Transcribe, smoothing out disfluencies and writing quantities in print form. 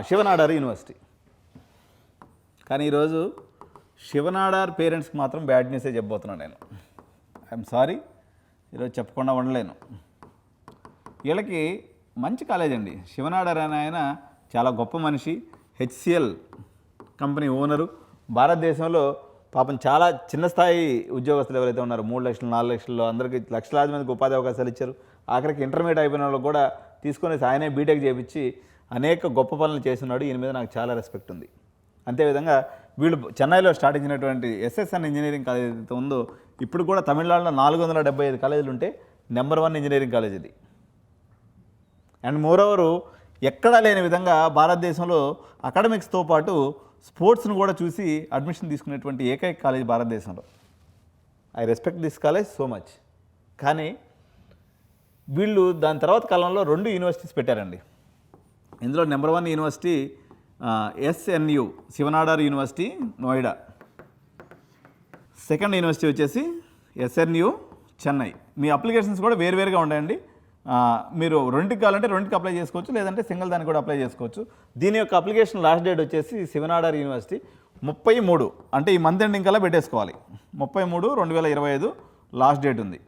Shiv Nadar university. కానీ ఈరోజు శివనాడార్ పేరెంట్స్కి మాత్రం బ్యాడ్ న్యూసే చెప్పబోతున్నాను నేను. ఐఎమ్ సారీ, ఈరోజు చెప్పకుండా ఉండలేను. వీళ్ళకి మంచి కాలేజ్ అండి. శివనాడార్ అనే ఆయన చాలా గొప్ప మనిషి, హెచ్సిఎల్ కంపెనీ ఓనరు. భారతదేశంలో పాపం చాలా చిన్న స్థాయి ఉద్యోగస్తులు ఎవరైతే ఉన్నారో 3 లక్షలు 4 లక్షల్లో అందరికీ లక్షలాది మందికి ఉపాధి అవకాశాలు ఇచ్చారు. ఆఖరికి ఇంటర్మీడియట్ అయిపోయిన వాళ్ళు కూడా తీసుకొని ఆయనే బీటెక్ చేయించి అనేక గొప్ప పనులు చేస్తున్నాడు. ఈయన మీద నాకు చాలా రెస్పెక్ట్ ఉంది. అంతేవిధంగా వీళ్ళు చెన్నైలో స్టార్ట్ చేసినటువంటి ఎస్ఎస్ఎన్ ఇంజనీరింగ్ కాలేజ్ ఏదైతే ఉందో, ఇప్పుడు కూడా తమిళనాడులో 475 కాలేజీలు ఉంటే నెంబర్ 1 ఇంజనీరింగ్ కాలేజ్ ఇది. అండ్ మోరోవరు ఎక్కడా లేని విధంగా భారతదేశంలో అకాడమిక్స్తో పాటు స్పోర్ట్స్ను కూడా చూసి అడ్మిషన్ తీసుకునేటువంటి ఏకైక కాలేజ్ భారతదేశంలో. I respect this college so much. కానీ వీళ్ళు దాని తర్వాత కాలంలో 2 యూనివర్సిటీస్ పెట్టారండి. ఇందులో number 1 university SNU Shiv Nadar university Noida. Second university వచ్చేసి ఎస్ఎన్యు చెన్నై. మీ అప్లికేషన్స్ కూడా వేరువేరుగా ఉంటాయండి. మీరు రెండుకి కావాలంటే రెండుకి అప్లై చేసుకోవచ్చు, లేదంటే సింగిల్ దానికి కూడా అప్లై చేసుకోవచ్చు. దీని యొక్క అప్లికేషన్ లాస్ట్ డేట్ వచ్చేసి శివనాడార్ యూనివర్సిటీ 33, అంటే ఈ మంత్ ఎండింగ్ కల్లా పెట్టేసుకోవాలి. 33/2025 లాస్ట్ డేట్ ఉంది.